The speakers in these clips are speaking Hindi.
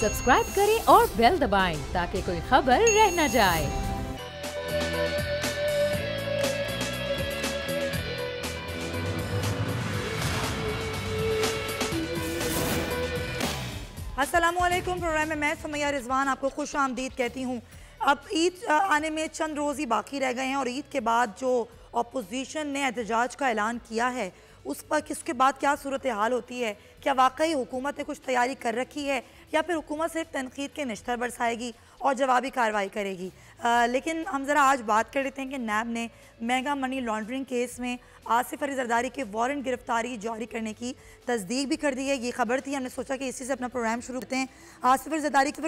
सब्सक्राइब करें और बेल दबाएं ताकि कोई खबर रह न जाए। अस्सलामुअलैकुम। प्रोग्राम में मैं सुमैया रिजवान आपको खुश आमदीद कहती हूँ। अब ईद आने में चंद रोज़ ही बाकी रह गए हैं और ईद के बाद जो अपोजिशन ने एहतजाज का ऐलान किया है उस पर किसके बाद क्या सूरत हाल होती है, क्या वाकई हुकूमत ने कुछ तैयारी कर रखी है या फिर हुकूमत सिर्फ तनकीद के निश्तर बरसाएगी और जवाबी कार्रवाई करेगी। लेकिन हम ज़रा आज बात कर लेते हैं कि नैब ने मेगा मनी लॉन्ड्रिंग केस में आसिफ अली जरदारी के वारंट गिरफ्तारी जारी करने की तस्दीक भी कर दी है। ये खबर थी, हमने सोचा कि इसी से अपना प्रोग्राम शुरू करते हैं। आसिफ अली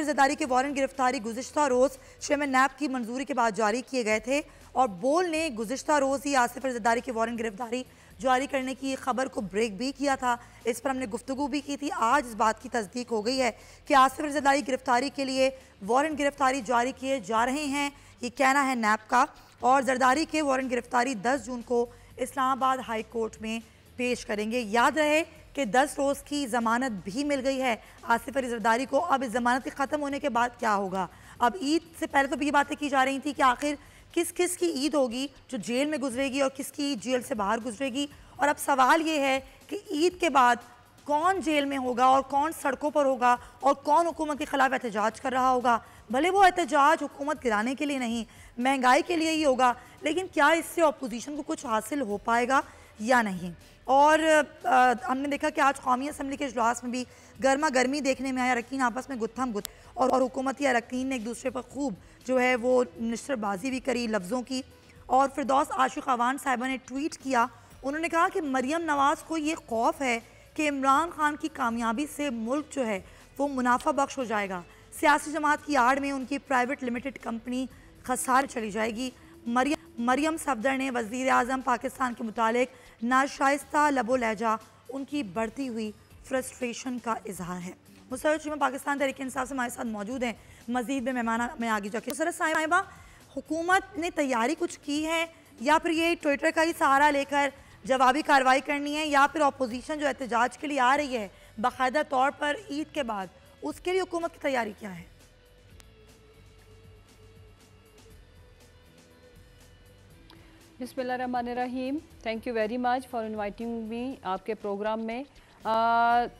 जरदारी के वारंट गिरफ्तारी गुज़िश्ता रोज़ चेयरमैन नैब की मंजूरी के बाद जारी किए गए थे और बोल ने गुज़िश्ता रोज़ ही आसिफ अली जरदारी की वारंट गिरफ्तारी जारी करने की खबर को ब्रेक भी किया था। इस पर हमने गुफ्तगू भी की थी। आज इस बात की तस्दीक हो गई है कि आसिफ अली जरदारी गिरफ्तारी के लिए वारंट गिरफ्तारी जारी किए जा रहे हैं, ये कहना है नैब का। और जरदारी के वारंट गिरफ्तारी 10 जून को इस्लामाबाद हाई कोर्ट में पेश करेंगे। याद रहे कि 10 रोज़ की ज़मानत भी मिल गई है आसिफ अली जरदारी को। अब इस ज़मानत के ख़त्म होने के बाद क्या होगा? अब ईद से पहले तो ये बातें की जा रही थी कि आखिर किस किस की ईद होगी जो जेल में गुजरेगी और किसकी ईद जेल से बाहर गुजरेगी। और अब सवाल ये है कि ईद के बाद कौन जेल में होगा और कौन सड़कों पर होगा और कौन हुकूमत के खिलाफ एहतजाज कर रहा होगा। भले वो एहतजाज हुकूमत गिराने के लिए नहीं, महंगाई के लिए ही होगा, लेकिन क्या इससे अपोजिशन को कुछ हासिल हो पाएगा या नहीं। और हमने देखा कि आज कौमी असम्बली के इजलास में भी गर्मा गर्मी देखने में आया। अरकान आपस में गुत्थम गुत्थ और हुकूमती अरकान ने एक दूसरे पर खूब जो है वो निश्तरबाजी भी करी लफ्ज़ों की। और फिरदौस आशिक अवान साहिबा ने ट्वीट किया, उन्होंने कहा कि मरियम नवाज़ को ये खौफ है कि इमरान खान की कामयाबी से मुल्क जो है वो मुनाफा बख्श हो जाएगा। सियासी जमात की आड़ में उनकी प्राइवेट लिमिटेड कंपनी खसार चली जाएगी। मरियम सफदर ने वज़ीर आज़म पाकिस्तान के मुतालिक नाशाइस्ता लबो लहजा उनकी बढ़ती हुई फ्रस्ट्रेशन का इजहार है। मुसरत में पाकिस्तान तहरीक इंसाफ से हमारे साथ मौजूद हैं। मज़ीद में मेहमान में आगे जाके मुसरत साहिबा, हुकूमत ने तैयारी कुछ की है या फिर ये ट्विटर का ही सहारा लेकर जवाबी कार्रवाई करनी है, या फिर अपोजिशन जो एहतजाज के लिए आ रही है बाकायदा तौर पर ईद के बाद, उसके लिए हुकूमत की तैयारी क्या है? बिस्मिल्लाहिर्रहमानिर्रहीम। Thank you very much for inviting me आपके प्रोग्राम में।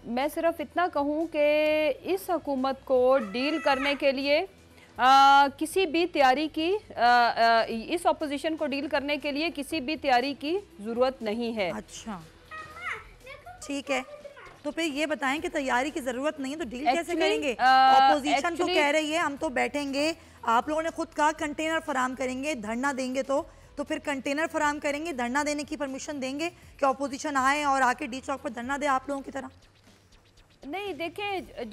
मैं सिर्फ इतना कहूँ कि इस हुकूमत को डील करने के लिए किसी भी तैयारी की इस अपोजिशन को डील करने के लिए किसी भी तैयारी की ज़रूरत नहीं है। अच्छा, ठीक है, तो फिर ये बताएं कि तैयारी की ज़रूरत नहीं है तो डील कैसे करेंगे? अपोजिशन तो कह रही है हम तो बैठेंगे, आप लोगों ने खुद कहा कंटेनर फराम करेंगे, धरना देंगे, तो फिर कंटेनर फराम करेंगे, धरना देने की परमिशन देंगे कि अपोजिशन आए और आके डी चौक पर धरना दे आप लोगों की तरह? नहीं देखें,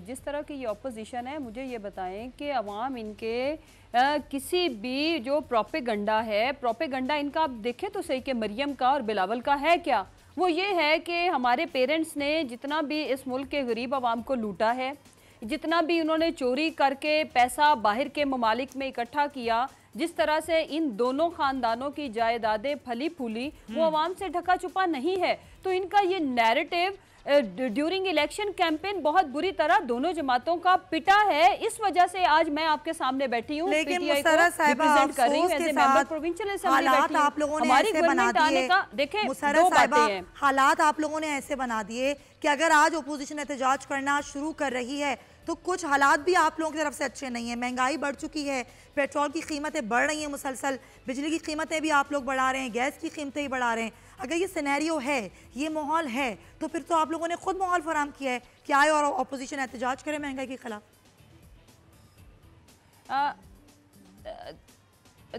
जिस तरह की ये अपोजिशन है, मुझे ये बताएं कि अवाम इनके किसी भी जो प्रोपेगंडा है, प्रोपेगंडा इनका आप देखें तो सही कि मरियम का और बिलावल का है क्या? वो ये है कि हमारे पेरेंट्स ने जितना भी इस मुल्क के गरीब अवाम को लूटा है, जितना भी उन्होंने चोरी करके पैसा बाहर के ममालिक में इकट्ठा किया, जिस तरह से इन दोनों खानदानों की जायदादें फली फूली, वो अवाम से ढका छुपा नहीं है। तो इनका ये नैरेटिव ड्यूरिंग इलेक्शन कैंपेन बहुत बुरी तरह दोनों जमातों का पिटा है। इस वजह से आज मैं आपके सामने बैठी हूँ, पीटीआई को रिप्रेजेंट कर रही हूँ as a member provincial assembly बैठी हूँ। आप लोगों ने ऐसे बना दिए, देखें दो बातें हैं। हालात आप लोगों ने ऐसे बना दिए कि अगर आज अपोजिशन एहतजाज करना शुरू कर रही है तो कुछ हालात भी आप लोगों की तरफ से अच्छे नहीं है। महंगाई बढ़ चुकी है, पेट्रोल की कीमतें बढ़ रही हैं मुसलसल, बिजली की कीमतें भी आप लोग बढ़ा रहे हैं, गैस की कीमतें ही बढ़ा रहे हैं। अगर ये सिनेरियो है, ये माहौल है, तो फिर तो आप लोगों ने खुद माहौल फराम किया है कि आए और अपोजिशन एहतजाज करे महंगाई के खिलाफ।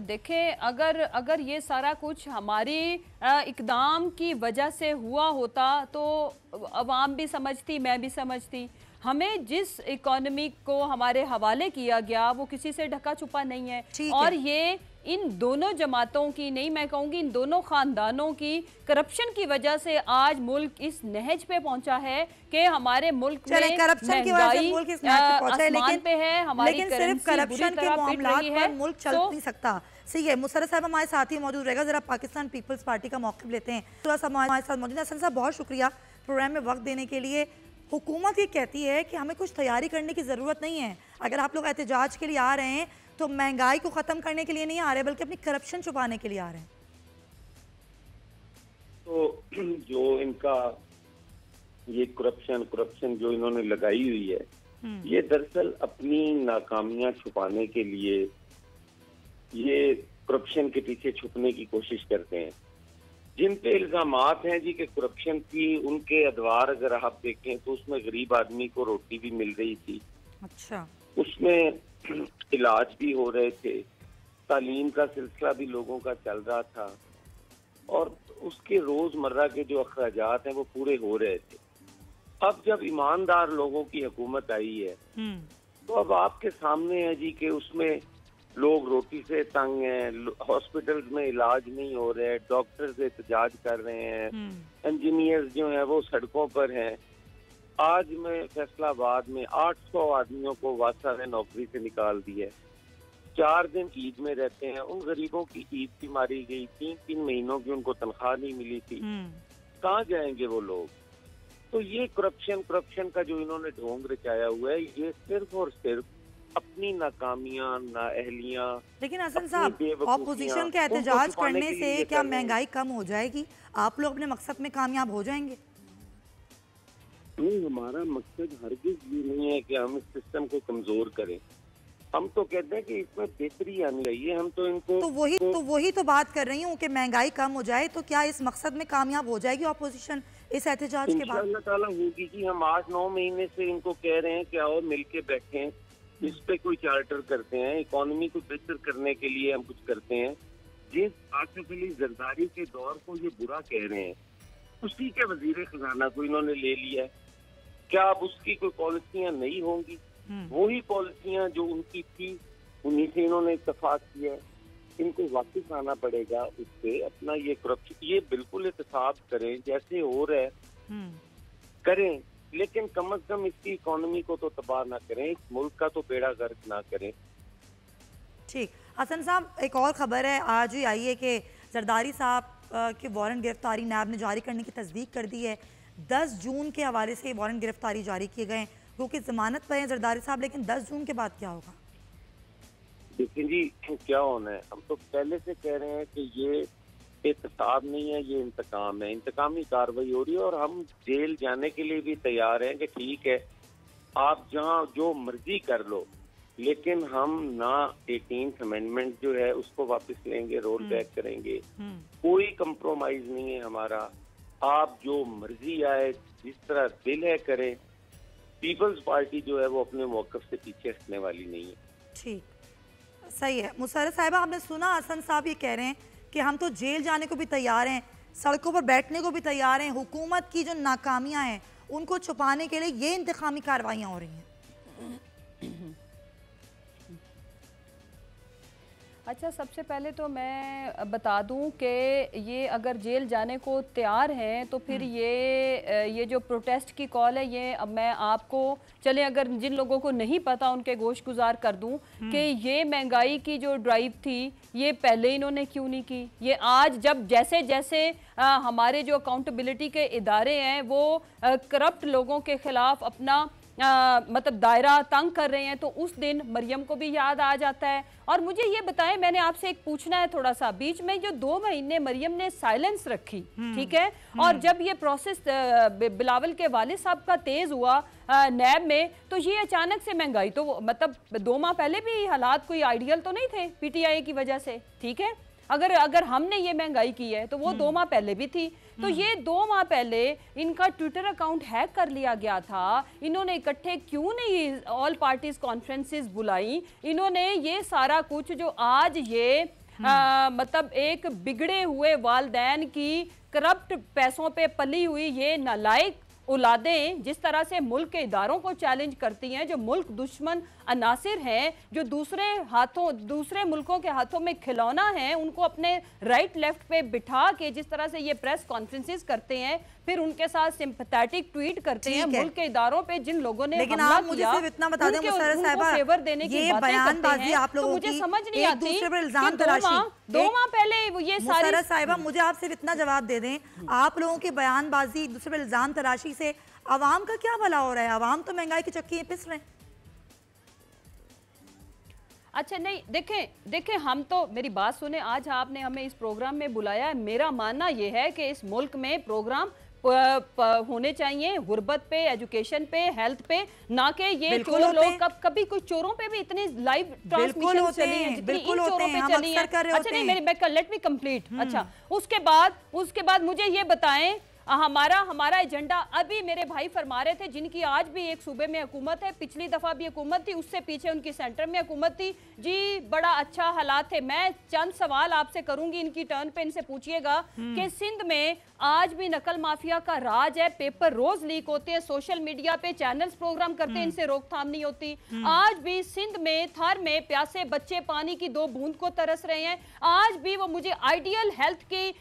देखें, अगर ये सारा कुछ हमारी इकदाम की वजह से हुआ होता तो अवाम भी समझती, मैं भी समझती। हमें जिस इकोनॉमी को हमारे हवाले किया गया वो किसी से ढका छुपा नहीं है। और ये इन दोनों जमातों की नहीं, मैं कहूँगी इन दोनों खानदानों की करप्शन की वजह से आज मुल्क इस नहज पे पहुंचा है कि हमारे मुल्क में करप्शन की वजह से मुल्क इस नहज पे पहुंचा है, लेकिन पे है हमारी सिर्फ करप्शन के मामलात पर मुल्क चल नहीं सकता। सही है, मुसरत साहब हमारे साथ ही मौजूद रहेगा। जरा पाकिस्तान पीपल्स पार्टी का मौक़िफ़ लेते हैं। तो हमारे साथ मौजूद है। हसन साहब बहुत शुक्रिया प्रोग्राम में वक्त देने के लिए। हुकूमत ये कहती है कि हमें कुछ तैयारी करने की ज़रूरत नहीं है। अगर आप लोग एहतजाज के लिए आ रहे हैं तो महंगाई को ख़त्म करने के लिए नहीं आ रहे, बल्कि अपनी करप्शन छुपाने के लिए आ रहे हैं। तो जो इनका ये करप्शन जो इन्होंने लगाई हुई है, ये दरअसल अपनी नाकामियां छुपाने के लिए ये करप्शन के पीछे छुपने की कोशिश करते हैं। जिन पे इल्जामात हैं जी कि करप्शन की, उनके अदवार अगर आप देखें तो उसमें गरीब आदमी को रोटी भी मिल रही थी, अच्छा, उसमें इलाज भी हो रहे थे, तालीम का सिलसिला भी लोगों का चल रहा था, और उसके रोजमर्रा के जो अखराजात हैं वो पूरे हो रहे थे। अब जब ईमानदार लोगों की हुकूमत आई है तो अब आपके सामने है जी कि उसमें लोग रोटी से तंग हैं, हॉस्पिटल्स में इलाज नहीं हो रहे, डॉक्टर्स एहतजाज कर रहे हैं, इंजीनियर्स जो हैं वो सड़कों पर हैं। आज में फैसलाबाद में 800 आदमियों को वासा ने नौकरी से निकाल दिया है। 4 दिन ईद में रहते हैं। उन गरीबों की ईद भी मारी गई, 3-3 महीनों की उनको तनख्वाह नहीं मिली थी। कहाँ जाएंगे वो लोग? तो ये करप्शन का जो इन्होंने ढोंग रचाया हुआ है, ये सिर्फ और सिर्फ अपनी नाकामियां, नाअहलियां। लेकिन हसन साहब, ऑपोजिशन के एहतजाज करने से क्या महंगाई कम हो जाएगी? आप लोग अपने मकसद में कामयाब हो जाएंगे? नहीं, हमारा मकसद हरगिज ये नहीं है कि हम इस सिस्टम को कमजोर करें। हम तो कहते हैं कि इसमें बेहतरी आनी चाहिए। हम तो इनको वही तो बात कर रही हूँ कि महंगाई कम हो जाए। तो क्या इस मकसद में कामयाब हो जाएगी ऑपोजिशन इस एहतजाज के बाद? इंशाअल्लाह ताला होगी जी। हम 8-9 महीने से इनको कह रहे हैं कि आओ मिलके बैठें, इस पे कोई चार्टर करते हैं, इकोनॉमी को बेहतर करने के लिए हम कुछ करते हैं। जिस आसिफ अली जरदारी के दौर को ये बुरा कह रहे हैं, उसी के वजीर खजाना को इन्होंने ले लिया है। क्या अब उसकी कोई पॉलिसियां नहीं होंगी? वही पॉलिसियां जो उनकी थी, उन्हीं से इन्होंने इत्तेफाक किया है। इनको वापस आना पड़ेगा उससे। अपना ये करप्शन, ये बिल्कुल एहतसाब करें, जैसे हो रहा है करें, लेकिन कम से कम इसकी इकोनॉमी को तो तबाह ना करें, इस मुल्क का तो बेड़ा गर्क ना करें। ठीक। हसन साहब, एक और खबर है आज ही आई है कि जरदारी साहब के वारंट गिरफ्तारी नैब ने जारी करने की तस्दीक कर दी है। 10 जून के हवाले से वारंट गिरफ्तारी जारी किए गए, क्योंकि जमानत पर हैं जरदारी साहब, लेकिन 10 जून के बाद क्या होगा? देखिए जी, क्या होना है, हम तो पहले से कह रहे हैं कि ये एहतसाब नहीं है, ये इंतकाम है। इंतकामी कार्रवाई हो रही है और हम जेल जाने के लिए भी तैयार हैं कि ठीक है, आप जहां जो मर्जी कर लो, लेकिन हम ना 18th अमेंडमेंट जो है उसको वापस लेंगे, रोल बैक करेंगे। कोई कंप्रोमाइज नहीं है हमारा। आप जो मर्जी आए, जिस तरह दिल है करें। पीपल्स पार्टी जो है वो अपने मौक़िफ़ से पीछे हटने वाली नहीं है। ठीक, सही है। मुसर्रत साहिबा, आपने सुना हसन साहब ये कह रहे हैं कि हम तो जेल जाने को भी तैयार हैं, सड़कों पर बैठने को भी तैयार हैं। हुकूमत की जो नाकामियां हैं उनको छुपाने के लिए ये इंतकामी कार्रवाइयां हो रही हैं। अच्छा, सबसे पहले तो मैं बता दूं कि ये अगर जेल जाने को तैयार हैं तो फिर ये जो प्रोटेस्ट की कॉल है, ये अब मैं आपको चले, अगर जिन लोगों को नहीं पता उनके गोश गुजार कर दूं कि ये महंगाई की जो ड्राइव थी ये पहले इन्होंने क्यों नहीं की। ये आज जब जैसे जैसे हमारे जो अकाउंटेबिलिटी के इदारे हैं वो करप्ट लोगों के खिलाफ अपना मतलब दायरा तंग कर रहे हैं, तो उस दिन मरियम को भी याद आ जाता है। और मुझे ये बताएं, मैंने आपसे एक पूछना है थोड़ा सा, बीच में जो 2 महीने मरियम ने साइलेंस रखी, ठीक है, और जब ये प्रोसेस बिलावल के वालिद साहब का तेज हुआ नैब में, तो ये अचानक से महंगाई, तो मतलब 2 माह पहले भी हालात कोई आइडियल तो नहीं थे पीटीआई की वजह से, ठीक है। अगर हमने ये महंगाई की है तो वो 2 माह पहले भी थी। तो ये 2 माह पहले इनका ट्विटर अकाउंट हैक कर लिया गया था। इन्होंने इकट्ठे क्यों नहीं ऑल पार्टीज कॉन्फ्रेंसेस बुलाई? इन्होंने ये सारा कुछ जो आज ये मतलब एक बिगड़े हुए वालदैन की करप्ट पैसों पे पली हुई ये नालायक औलादें जिस तरह से मुल्क के इदारों को चैलेंज करती हैं, जो मुल्क दुश्मन अनासिर हैं जो दूसरे मुल्कों के हाथों में खिलौना है, उनको अपने राइट लेफ्ट पे बिठा के जिस तरह से ये प्रेस कॉन्फ्रेंसेस करते हैं, फिर उनके साथ सिंपैथेटिक ट्वीट करते हैं मुल्क के इदारों पे जिन लोगों ने लेकिन हमला आप मुझे किया, सिर्फ इतना बता दें मुशर्रफ साहिबा, फेवर देने की बातें करते हैं, आप लोगों मुझे की समझ नहीं एक आती दूसरे पर इल्जाम कि तराशी, 2 माह पहले ये सारी मुशर्रफ साहिबा मुझे आप सिर्फ इतना जवाब दे दें, आप लोगों की बयानबाजी एक दूसरे पर इल्जाम तराशी से आवाम का क्या भला हो रहा है? आवाम तो महंगाई की चक्की पिस रहे हैं। अच्छा नहीं, देखें हम तो, मेरी बात सुने, आज आपने हमें इस प्रोग्राम में बुलाया है। मेरा मानना यह है कि इस मुल्क में प्रोग्राम होने चाहिए गुर्बत पे, एजुकेशन पे, हेल्थ पे, ना कि ये चोर लोग कभी कुछ चोरों पे भी इतनी लाइव ट्रांसमिशन चली है जितनी इन चोरों पे चली है। अच्छा नहीं, लेट मी कंप्लीट। अच्छा उसके बाद मुझे ये बताएं, हमारा एजेंडा, अभी मेरे भाई फरमा रहे थे जिनकी आज भी एक सूबे में हुकूमत है, पिछली दफा भी हुकूमत थी, उससे पीछे उनकी सेंटर में हुकूमत थी जी, बड़ा अच्छा हालात थे। मैं चंद सवाल आपसे करूंगी, इनकी टर्न पे इनसे पूछिएगा कि सिंध में आज भी नकल माफिया का राज है, पेपर रोज लीक होते हैं, सोशल मीडिया पे चैनल्स प्रोग्राम करते हैं, इनसे रोकथाम नहीं होती। आज भी सिंध में थर में प्यासे बच्चे पानी की 2 बूंद को तरस रहे हैं। आज भी वो मुझे आइडियल हेल्थ की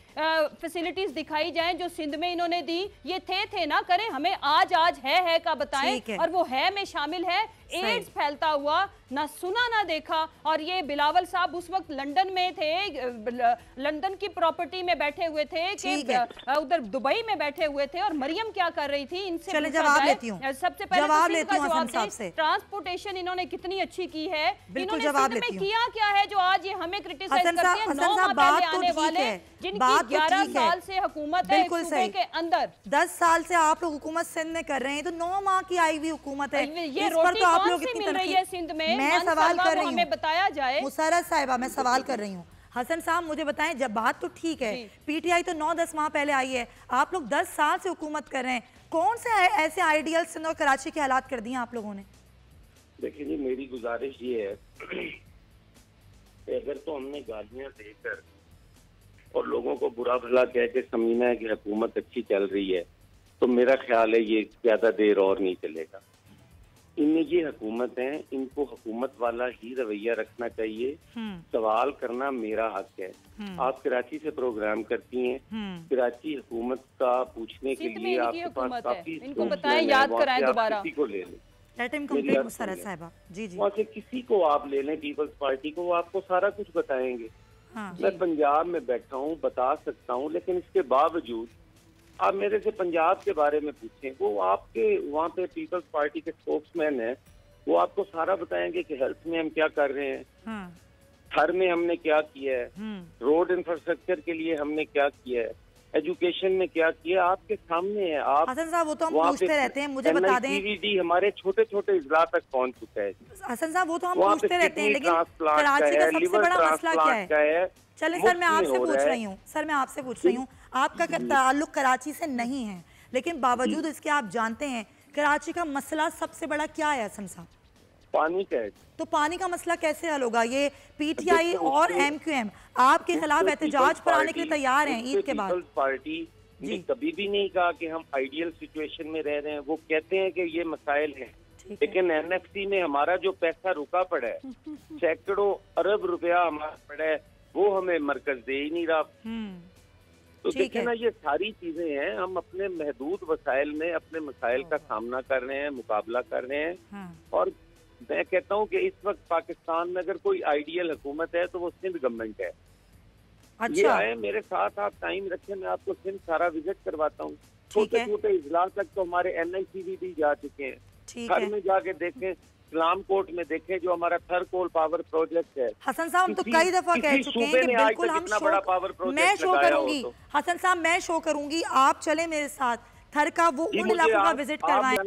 फैसिलिटीज दिखाई जाएं जो सिंध में इन्होंने दी, ये थे ना करें, हमें आज है का बताएं, और वो है में शामिल है एड्स फैलता हुआ ना सुना ना देखा। और ये बिलावल साहब उस वक्त लंदन में थे, लंदन की प्रॉपर्टी में बैठे हुए थे कि उधर दुबई में बैठे हुए थे, और मरियम क्या कर रही थी, इनसे जवाब लेती हूं। सबसे पहले जवाब लेती हूं हसन साहब से। ट्रांसपोर्टेशन इन्होंने कितनी अच्छी की है, बिल्कुल इन्होंने जवाब सिंध लेती में हूं। किया क्या है जो आज ये हमें क्रिटिसाइज करते हैं। 9 माह बात पहले तो आने ठीक वाले है, जिनकी 11 साल से हुकूमत है बिल्कुल सूबे के अंदर, 10 साल से आप लोग हुकूमत सिंध में कर रहे हैं, तो 9 माह की आई हुई हुकूमत है, ये रोटी कौन सी मिल रही है सिंध में? मैं सवाल कर रही हूँ, हमें बताया जाए। मुशर्रफ साहिबा मैं सवाल कर रही हूँ। हसन साहब मुझे बताएं, जब बात तो ठीक है, पीटीआई तो 9-10 माह पहले आई है, आप लोग 10 साल से हुकूमत कर रहे हैं, कौन से ऐसे आइडियल सिंध और कराची के हालात कर दिए आप लोगों ने? देखिए जी, मेरी गुजारिश ये है कि अगर तो हमने गालियां देकर और लोगों को बुरा भला कह के समझना है कि हुकूमत अच्छी चल रही है, तो मेरा ख्याल है ये ज्यादा देर और नहीं चलेगा। इनमें ये हुकूमत है, इनको हुकूमत वाला ही रवैया रखना चाहिए। सवाल करना मेरा हक है। आप कराची से प्रोग्राम करती हैं, कराची हुकूमत का पूछने के लिए आपके पास काफी, इनको बताएं, याद कराएं दोबारा, किसी को ले लें, जी वहाँ से किसी को आप ले लें, पीपल्स पार्टी को, वो आपको सारा कुछ बताएंगे। मैं पंजाब में बैठा हूँ, बता सकता हूँ, लेकिन इसके बावजूद आप मेरे से पंजाब के बारे में पूछें, वो आपके वहाँ पे पीपल्स पार्टी के स्पोक्समैन हैं, वो आपको सारा बताएंगे कि हेल्थ में हम क्या कर रहे हैं, थर में हमने क्या किया है, रोड इंफ्रास्ट्रक्चर के लिए हमने क्या किया है, एजुकेशन में क्या किया, आपके सामने है। आप हसन साहब वो तो हम पूछते रहते हैं, मुझे बता दें, CVD हमारे छोटे छोटे इजला तक पहुँच चुका है। हसन साहब वो तो हम पूछते रहते हैं, लेकिन कराची का सबसे बड़ा मसला क्या है? चलें सर, मैं आपसे पूछ रही हूँ, सर मैं आपसे पूछ रही हूँ, आपका ताल्लुक कराची से नहीं है, लेकिन बावजूद इसके आप जानते हैं कराची का मसला सबसे बड़ा क्या है हसन साहब? पानी का है। तो पानी का मसला कैसे हल होगा? ये पीटीआई और MQM आपके खिलाफ एहतजाज पर आने के लिए तैयार हैं ईद के बाद। पीपल्स पार्टी ने कभी भी नहीं कहा कि हम आइडियल सिचुएशन में रह रहे हैं, वो कहते हैं कि ये मसाइल हैं, लेकिन NFC में हमारा जो पैसा रुका पड़ा है, सैकड़ों अरब रुपया हमारा पड़ा है, वो हमें मरकज दे ही नहीं रहा। तो देखिए ना, ये सारी चीजें हैं, हम अपने महदूद वसाइल में अपने मसाइल का सामना कर रहे हैं, मुकाबला कर रहे हैं। और मैं कहता हूँ कि इस वक्त पाकिस्तान में अगर कोई आइडियल हुकूमत है तो वो सिंध गवर्नमेंट है। अच्छा। ये आए मेरे साथ, आप टाइम रखें, मैं आपको सिंध सारा विजिट करवाता हूँ। छोटे छोटे इजलास तक तो हमारे NICVD जा चुके हैं, घर में जाके देखें, इस्लाम कोर्ट में देखें, जो हमारा थर कोल पावर प्रोजेक्ट है। हसन साहब हम तो कई दफा कह चुके हैं कि बिल्कुल हम मैं शो करूंगी, हसन साहब मैं शो करूंगी, आप चले मेरे साथ थर का वो उन इलाकों का विजिट करवाएं।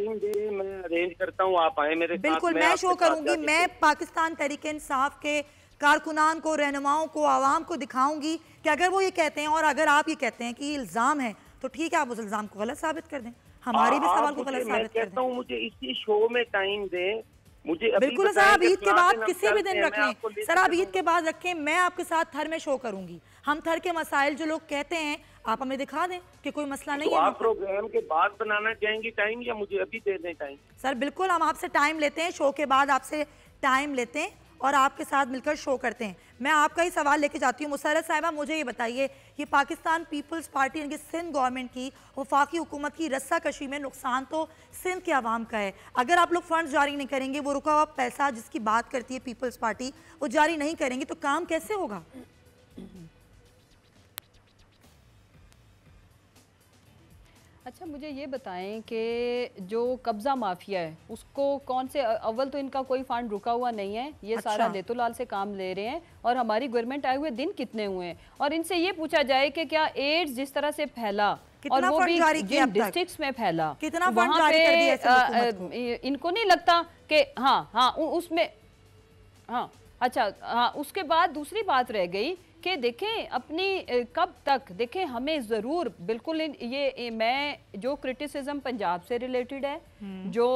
मैं अरेंज करता हूँ, आप आए मेरे साथ। बिल्कुल मैं शो करूंगी, मैं पाकिस्तान तहरीक इंसाफ के कारकुनान को, रहनुमाओं को, आवाम को दिखाऊंगी कि अगर वो ये कहते हैं और अगर आप ये कहते हैं कि इल्जाम है, तो ठीक है, आप उस इल्जाम को गलत साबित कर दें, हमारे भी सवाल को गलत साबित कर दें। मुझे इसी शो में टाइम दें, मुझे बिल्कुल सर, आप ईद के बाद किसी भी दिन रख लें सर, आप ईद के बाद रखें, मैं आपके साथ थर में शो करूंगी। हम थर के मसाइल जो लोग कहते हैं आप हमें दिखा दें कि कोई मसला नहीं है। आप प्रोग्राम के बाद बनाना चाहेंगी टाइम, या मुझे अभी दे दें टाइम? सर बिल्कुल हम आपसे टाइम लेते हैं, शो के बाद आपसे टाइम लेते हैं और आपके साथ मिलकर शो करते हैं। मैं आपका ही सवाल लेके जाती हूँ। मुसर्रत साहिबा, मुझे ये बताइए, ये पाकिस्तान पीपल्स पार्टी यानी कि सिंध गवर्नमेंट की वफाकी हुकूमत की रस्साकशी में नुकसान तो सिंध के आवाम का है। अगर आप लोग फंड जारी नहीं करेंगे, वो रुका हुआ पैसा जिसकी बात करती है पीपल्स पार्टी, वो जारी नहीं करेंगे तो काम कैसे होगा? अच्छा, मुझे ये बताएं कि जो कब्जा माफिया है उसको कौन से, अव्वल तो इनका कोई फंड रुका हुआ नहीं है, ये अच्छा। सारा लेतोलाल से काम ले रहे हैं। और हमारी गवर्नमेंट आए हुए दिन कितने हुए हैं? और इनसे ये पूछा जाए कि क्या एड्स जिस तरह से फैला और वो भी जिन डिस्ट्रिक्ट्स में फैला, कितना फंड जारी कर दिया ऐसे हुकूमत को? इनको नहीं लगता कि हाँ उसमें हाँ अच्छा हाँ। उसके बाद दूसरी बात रह गई कि देखें अपनी कब तक, देखें हमें ज़रूर बिल्कुल ये मैं जो क्रिटिसिज्म पंजाब से रिलेटेड है, जो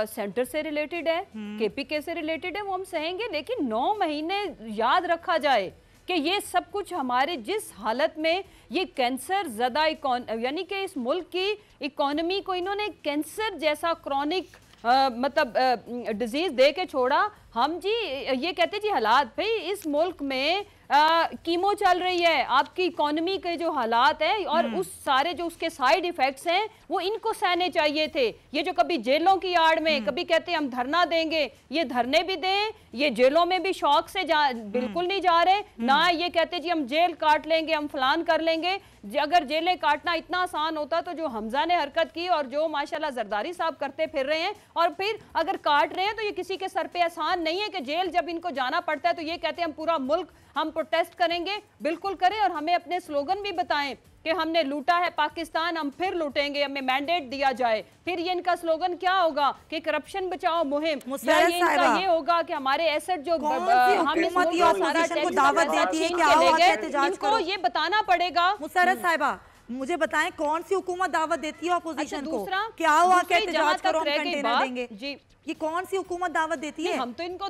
सेंटर से रिलेटेड है, केपीके से रिलेटेड है, वो हम सहेंगे। लेकिन 9 महीने याद रखा जाए कि ये सब कुछ हमारे जिस हालत में ये कैंसर ज़दा यानी कि इस मुल्क की इकोनॉमी को इन्होंने कैंसर जैसा क्रॉनिक मतलब डिजीज दे के छोड़ा। हम जी ये कहते जी हालात भाई इस मुल्क में कीमो चल रही है, आपकी इकोनॉमी के जो हालात है और उस सारे जो उसके साइड इफेक्ट्स हैं वो इनको सहने चाहिए थे। ये जो कभी जेलों की आड़ में कभी कहते हैं हम धरना देंगे, ये धरने भी दें, ये जेलों में भी शौक से बिल्कुल नहीं जा रहे, ना ये कहते जी हम जेल काट लेंगे, हम फलान कर लेंगे। अगर जेलें काटना इतना आसान होता तो जो हमजा ने हरकत की और जो माशाल्लाह जरदारी साहब करते फिर रहे हैं, और फिर अगर काट रहे हैं तो ये किसी के सर पे आसान नहीं है कि जेल जब इनको जाना पड़ता है तो ये कहते हैं हम पूरा मुल्क हम प्रोटेस्ट करेंगे। बिल्कुल करें और हमें अपने स्लोगन भी बताएं कि हमने लूटा है पाकिस्तान, हम फिर लूटेंगे, हमें मैंडेट दिया जाए। फिर ये इनका स्लोगन क्या होगा कि करप्शन बचाओ मुहिम, या ये इनका ये होगा कि हमारे एसेट जो हम इस मुल्क को सारा टैक्स दावत देती है क्या होगा, इनको ये बताना पड़ेगा। मुसर्रत साहिबा, मुझे बताएं कौन सी हुकूमत दावत देती है अपोजिशन को? क्या हुआ कि एहतजाज करो, हम कंटेनर देंगे जी? ये कौन सी हुकूमत दावत देती है? हम तो इनको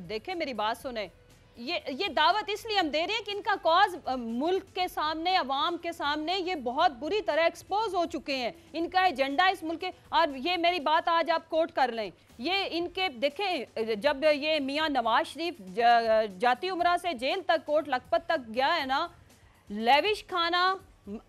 देखें, मेरी बात सुने, ये दावत इसलिए हम दे रहे हैं कि इनका कॉज मुल्क के सामने, अवाम के सामने ये बहुत बुरी तरह एक्सपोज हो चुके हैं। इनका एजेंडा इस मुल्क के, और ये मेरी बात आज आप कोट कर लें, ये इनके देखें जब ये मियां नवाज शरीफ जाती उमरा से जेल तक, कोट लखपत तक गया है ना, लेविश खाना,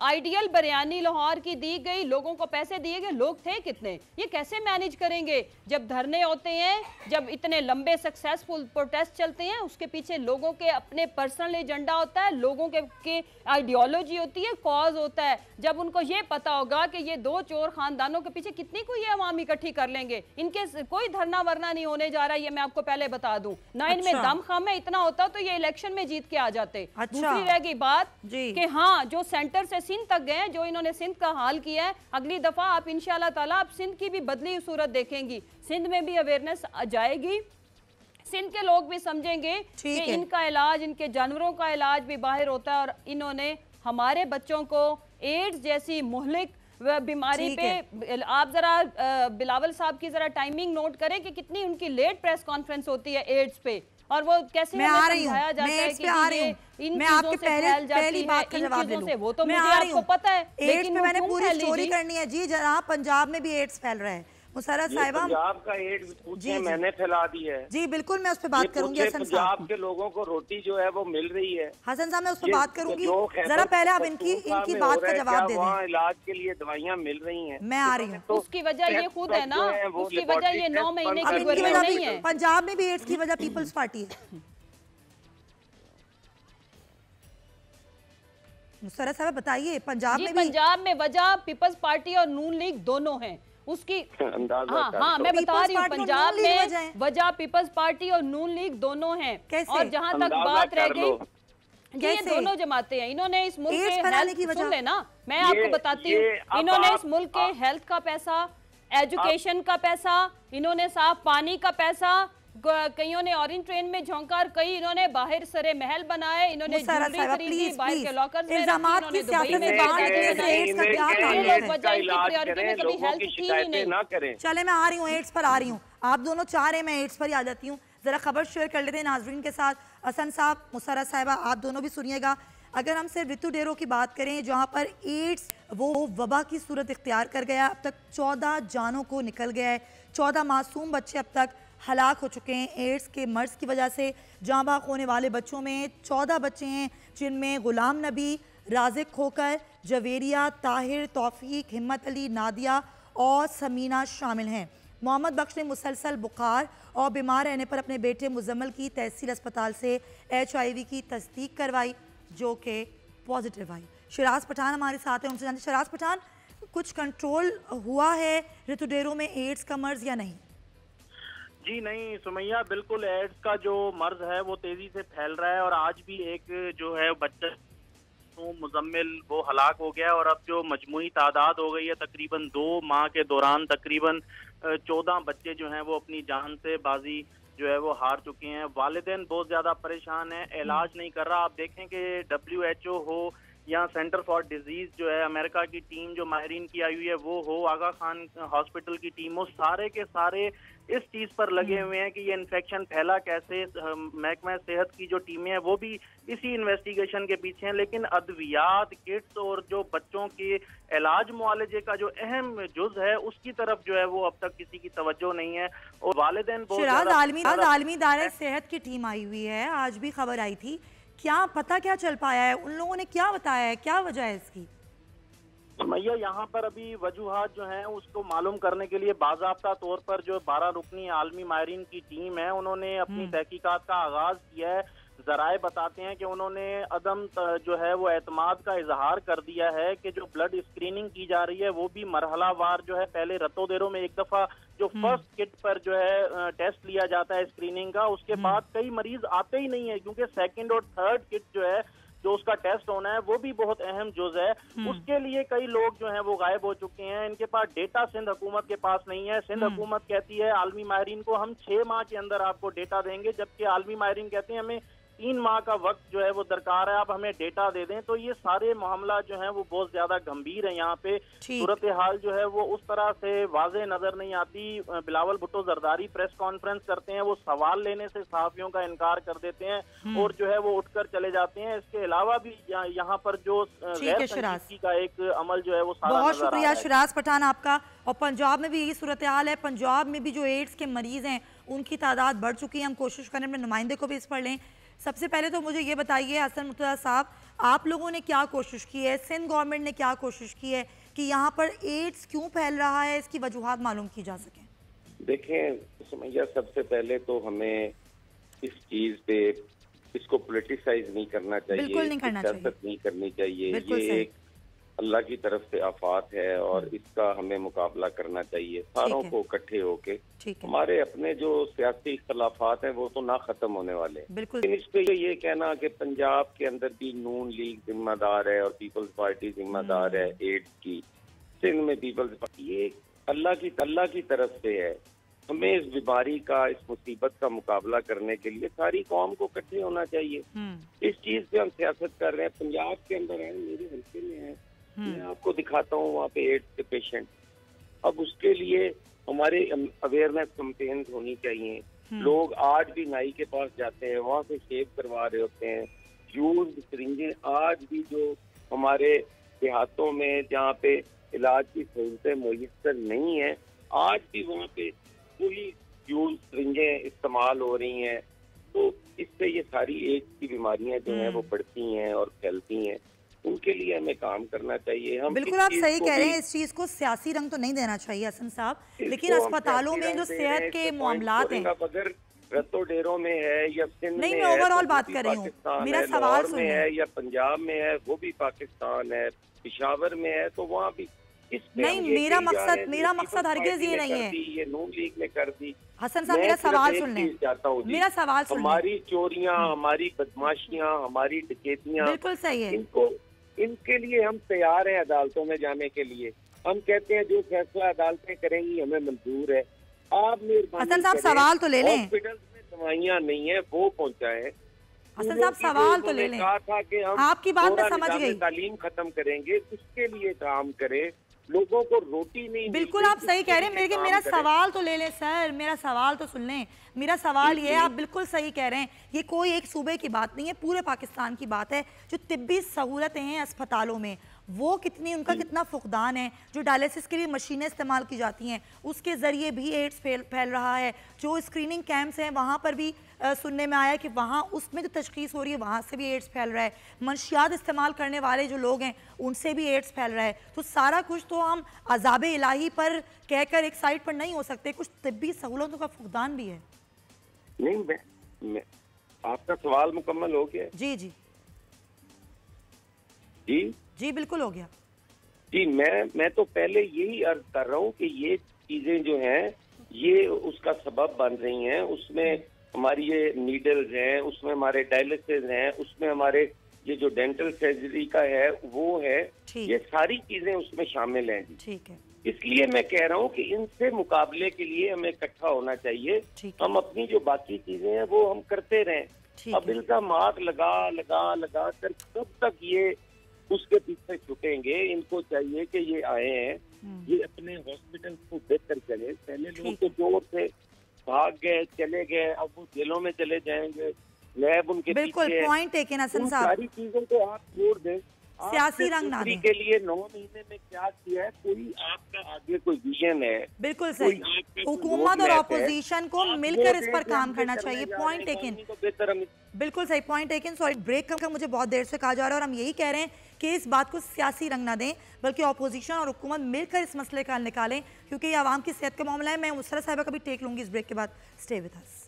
आइडियल बिरयानी लाहौर की दी गई, लोगों को पैसे दिए गए, लोग थे कितने? ये कैसे मैनेज करेंगे? जब धरने होते हैं, जब इतने लंबे सक्सेसफुल प्रोटेस्ट चलते हैं, उसके पीछे लोगों के अपने पर्सनल एजेंडा होता है, लोगों के आइडियोलॉजी होती है, कॉज होता है। जब उनको ये पता होगा कि ये 2 चोर खानदानों के पीछे कितनी को ये अवाम इकट्ठी कर लेंगे, इनके कोई धरना वरना नहीं होने जा रहा, ये मैं आपको पहले बता दूं ना। इनमें दम खम है, इतना होता तो ये इलेक्शन में जीत के आ जाते। दूसरी रह गई बात कि हाँ, जो सेंटर से सिंध तक गए, जो इन्होंने सिंध का हाल किया है, अगली दफा आप इंशाल्लाह ताला आप सिंध की भी बदली सूरत देखेंगी। सिंध में भी अवेयरनेस जाएगी, सिंध के लोग भी समझेंगे कि इनका इलाज, इनके जानवरों का इलाज भी बाहर होता है। और इन्होंने हमारे बच्चों को एड्स जैसी मुहलिक बीमारी पे, आप जरा बिलावल साहब की जरा टाइमिंग नोट करें कि कितनी उनकी लेट प्रेस कॉन्फ्रेंस होती है एड्स पे, और वो कैसे समझाया जाता है कि ये इन चीजों से फैल जाती है, इन चीजों से, वो तो मुझे आपको पता है, लेकिन मैंने पूरी स्टोरी करनी है जी। जरा पंजाब में भी एड्स फैल रहा है। मुसर्रत साहिबा, पंजाब का एड्स पूछे मैंने फैला दी है जी, बिल्कुल मैं उस पर बात करूंगी। हसन साहब, पंजाब के लोगों को रोटी जो है वो मिल रही है। हसन साहब, मैं उस पर बात करूंगी, जरा पहले आप इनकी बात का जवाब दे दें। इलाज के लिए दवाइयाँ मिल रही हैं, मैं आ रही हूँ। तो उसकी वजह ये खुद है ना, उसकी वजह ये 9 महीने की गवर्नमेंट नहीं है। पंजाब में भी एड्स की वजह पीपल्स पार्टी है। मुसर्रत साहब बताइए, पंजाब में भी? पंजाब में वजह पीपल्स पार्टी और नून लीग दोनों हैं उसकी। हाँ, मैं बता रही हूँ, पंजाब में वजह पीपल्स पार्टी और नून लीग दोनों हैं। और जहां तक बात रह गई, ये दोनों जमाते हैं, इन्होंने इस मुल्क के हेल्थ, सुन लेना मैं आपको बताती हूँ, इन्होंने इस मुल्क के हेल्थ का पैसा, एजुकेशन का पैसा, इन्होंने साफ पानी का पैसा, कईयों ने ऑरेंज ट्रेन में झोंका, कई इन्होंने बाहर सरे महल बनाए, इन्होंने ज्वेलरी खरीदी, बाहर के लॉकर्स में रखी, इन्होंने दुबई में कभी हेल्थ की ही नहीं। चले, मैं आ रही हूँ, एड्स पर आ रही हूँ। आप दोनों चाह रहे हैं, मैं एड्स पर ही आ जाती हूँ। जरा खबर शेयर कर लेते हैं नाजरीन के साथ। हसन साहब, मुसर्रत साहिबा, आप दोनों भी सुनिएगा। अगर हम सिर्फ ऋतु डेरो की बात करें, जहाँ पर एड्स वो वबा की सूरत इख्तियार कर गया। अब तक 14 जानों को निकल गया है, 14 मासूम बच्चे अब तक हलाक हो चुके हैं एड्स के मर्ज की वजह से। जाँ बाग होने वाले बच्चों में 14 बच्चे हैं, जिनमें गुलाम नबी, राजिक खोकर, जवेरिया, ताहिर, तौफीक, हिम्मत अली, नादिया और समीना शामिल हैं। मोहम्मद बख्श ने मुसलसल बुखार और बीमार रहने पर अपने बेटे मुजम्मल की तहसील अस्पताल से HIV की तस्दीक करवाई, जो कि पॉजिटिव आई। शराज पठान हमारे साथ हैं, उनसे जानते। शराज पठान, कुछ कंट्रोल हुआ है ऋतु डेरों में एड्स का मर्ज या नहीं? जी नहीं सुमैया, बिल्कुल एड्स का जो मर्ज है वो तेजी से फैल रहा है और आज भी एक जो है बच्चा मुजम्मिल वो हलाक हो गया और अब जो मजमूई तादाद हो गई है तकरीबन 2 माह के दौरान तकरीबन 14 बच्चे जो हैं वो अपनी जान से बाजी जो है वो हार चुके हैं। वालिदैन बहुत ज्यादा परेशान है, इलाज नहीं कर रहा। आप देखें कि WHO हो या सेंटर फॉर डिजीज जो है अमेरिका की टीम जो माहिरीन की आई हुई है वो हो, आगा खान हॉस्पिटल की टीम हो, सारे के सारे इस चीज पर लगे हुए हैं कि ये इन्फेक्शन फैला कैसे। महकमा सेहत की जो टीमें हैं वो भी इसी इन्वेस्टिगेशन के पीछे हैं, लेकिन अद्वियात, किट्स और जो बच्चों के इलाज मुआलजे का जो अहम जुज है उसकी तरफ जो है वो अब तक किसी की तवज्जो नहीं है। और वालिदैन आलमी दायरा सेहत की टीम आई हुई है, आज भी खबर आई थी, क्या पता क्या चल पाया है? उन लोगों ने क्या बताया है, क्या वजह है इसकी? मैया यहाँ पर अभी वजूहात जो हैं उसको मालूम करने के लिए बाज़ाब्ता तौर पर जो 12 रुकनी आलमी माहिरीन की टीम है उन्होंने अपनी तहकीकात का आगाज किया है। जराए बताते हैं कि उन्होंने अदम जो है वो एतमाद का इजहार कर दिया है कि जो ब्लड स्क्रीनिंग की जा रही है वो भी मरहलावार जो है, पहले रतो देरों में एक दफा जो फर्स्ट किट पर जो है टेस्ट लिया जाता है स्क्रीनिंग का, उसके बाद कई मरीज आते ही नहीं है क्योंकि सेकंड और थर्ड किट जो है जो उसका टेस्ट होना है वो भी बहुत अहम जुज है। उसके लिए कई लोग जो हैं वो गायब हो चुके हैं, इनके पास डेटा सिंध हुकूमत के पास नहीं है। सिंध हुकूमत कहती है आलमी माहिरीन को हम 6 माह के अंदर आपको डेटा देंगे, जबकि आलमी माहिरीन कहते हैं हमें 3 माह का वक्त जो है वो दरकार है, आप हमें डेटा दे दें। तो ये सारे मामला जो है वो बहुत ज्यादा गंभीर है। यहाँ पे सूरत हाल जो है वो उस तरह से वाजे नजर नहीं आती। बिलावल भुट्टो जरदारी प्रेस कॉन्फ्रेंस करते हैं, वो सवाल लेने से सहाफियों का इनकार कर देते हैं और जो है वो उठकर चले जाते हैं। इसके अलावा भी यहाँ पर जो गैर संजीदगी का एक अमल जो है वो सारा बहुत शुक्रिया शराज पठान आपका। और पंजाब में भी यही सूरत हाल है, पंजाब में भी जो एड्स के मरीज हैं उनकी तादाद बढ़ चुकी है। हम कोशिश करें अपने नुमाइंदे को भी इस पर लें। सबसे पहले तो मुझे ये बताइए हसन मुर्तज़ा साहब, आप लोगों ने क्या कोशिश की है, सिंध गवर्नमेंट ने क्या कोशिश की है कि यहाँ पर एड्स क्यों फैल रहा है, इसकी वजूहात मालूम की जा सके? देखें सुमैया, सबसे पहले तो हमें इस चीज पे इसको पॉलिटिसाइज नहीं करना चाहिए, बिल्कुल नहीं करना चाहिए, नहीं करनी चाहिए। ये एक अल्लाह की तरफ से आफात है और इसका हमें मुकाबला करना चाहिए सारों को इकट्ठे होके। हमारे अपने जो सियासी इख्तलाफात हैं वो तो ना खत्म होने वाले, लेकिन इस पे ये कहना कि पंजाब के अंदर भी नून लीग जिम्मेदार है और पीपल्स पार्टी जिम्मेदार है एड्स की, सिंध में पीपल्स पार्टी, ये अल्लाह की तरफ से है। हमें इस बीमारी का, इस मुसीबत का मुकाबला करने के लिए सारी कौम को इकट्ठे होना चाहिए। इस चीज पे हम सियासत कर रहे हैं। पंजाब के अंदर है, मेरे हल्के में है, मैं आपको दिखाता हूँ वहाँ पे एड्स के पेशेंट। अब उसके लिए हमारे अवेयरनेस कैंपेन्स होनी चाहिए। लोग आज भी नाई के पास जाते हैं, वहाँ से शेव करवा रहे होते हैं। यूज सिरिंजें आज भी जो हमारे देहातों में जहाँ पे इलाज की सहूलतें मुयस्सर नहीं है, आज भी वहाँ पे वही यूज सिरिंजें इस्तेमाल हो रही हैं। तो इससे ये सारी एड्स की बीमारियां जो हैं वो बढ़ती हैं और फैलती हैं। उनके लिए हमें काम करना चाहिए। हम बिल्कुल आप सही कह रहे हैं, इस चीज को सियासी रंग तो नहीं देना चाहिए हसन साहब, लेकिन अस्पतालों में जो सेहत के मामलात हैं, अगर रतो डेरों में है या सिंध में मैं ओवरऑल बात कर रही हूँ, मेरा सवाल में है या पंजाब में है, वो भी पाकिस्तान है, पेशावर में है, तो वहाँ भी नहीं। मेरा मकसद हरगिज़ ये नहीं है। ये नून लीग ने कर दी। हसन साहब मेरा सवाल सुन लें, मेरा सवाल सुन लें। हमारी चोरियां, हमारी बदमाशियां, हमारी डकैतियां, बिल्कुल सही है। इनके लिए हम तैयार हैं अदालतों में जाने के लिए। हम कहते हैं जो फैसला अदालतें करेंगी हमें मंजूर है। आप हसन साहब सवाल तो ले लें। हॉस्पिटल में दवाइयाँ नहीं है वो पहुँचाए। हसन साहब सवाल तो ले लें। कहा था कि हम आपकी बात मैं समझ गई, तालीम खत्म करेंगे, उसके लिए काम करें। लोगों को रोटी नहीं, बिल्कुल आप सही कह रहे हैं, लेकिन मेरा सवाल तो ले लें सर, मेरा सवाल तो सुन लें। मेरा सवाल ये है, आप बिल्कुल सही कह रहे हैं, ये कोई एक सूबे की बात नहीं है, पूरे पाकिस्तान की बात है। जो तिब्बी सहूलतें हैं अस्पतालों में वो कितनी, उनका कितना फुकदान है। जो डायलिसिस के लिए मशीनें इस्तेमाल की जाती हैं उसके ज़रिए भी एड्स फैल रहा है। जो स्क्रीनिंग कैंप्स हैं वहाँ पर भी सुनने में आया कि वहाँ उसमें जो तशखीस हो रही है वहाँ से भी एड्स फैल रहा है। मंशियात इस्तेमाल करने वाले जो लोग हैं उनसे भी एड्स फैल रहा है। तो सारा कुछ तो हम अज़ाब इलाही पर कहकर एक साइड पर नहीं हो सकते, कुछ तिब्बी सहूलतों का फुकदान भी है। नहीं, मैं आपका सवाल मुकम्मल हो गया? जी जी जी जी बिल्कुल हो गया जी। मैं तो पहले यही अर्ज कर रहा हूँ कि ये चीजें जो हैं ये उसका सबब बन रही हैं। उसमें हमारी ये नीडल्स हैं, उसमें हमारे डायलिसिस हैं, उसमें हमारे ये जो डेंटल सर्जरी का है वो है, ये सारी चीजें उसमें शामिल हैं जी। ठीक है, इसलिए मैं कह रहा हूँ कि इनसे मुकाबले के लिए हमें इकट्ठा होना चाहिए। हम अपनी जो बाकी चीजें हैं वो हम करते रहें। अब इल्जामात लगा कर कब तक ये उसके पीछे छुटेंगे? इनको चाहिए कि ये आए हैं, ये अपने हॉस्पिटल को बेहतर करें। पहले लोग तो जोर से भाग गए, चले गए, अब वो जेलों में चले जाएंगे, लैब उनके बिल्कुल पीछे। पॉइंट टेकन हसन साहब, सारी चीजों को आप छोड़ दें, सियासी रंग ना दें। के लिए 9 महीने में क्या किया है, कोई आपका आगे कोई विजन है? बिल्कुल सही। हुकूमत और अपोजिशन को मिलकर इस पर काम करना चाहिए। पॉइंट टेकन, बिल्कुल सही, पॉइंट टेकन। सॉरी, ब्रेक का मुझे बहुत देर से कहा जा रहा है और हम यही कह रहे हैं कि इस बात को सियासी रंग ना दें, बल्कि अपोजिशन और हुकूमत मिलकर इस मसले का हल निकालें, क्योंकि ये आवाम की सेहत का मामला है। मैं मुसर्रत साहिबा का भी टेक लूंगी इस ब्रेक के बाद। Stay with us.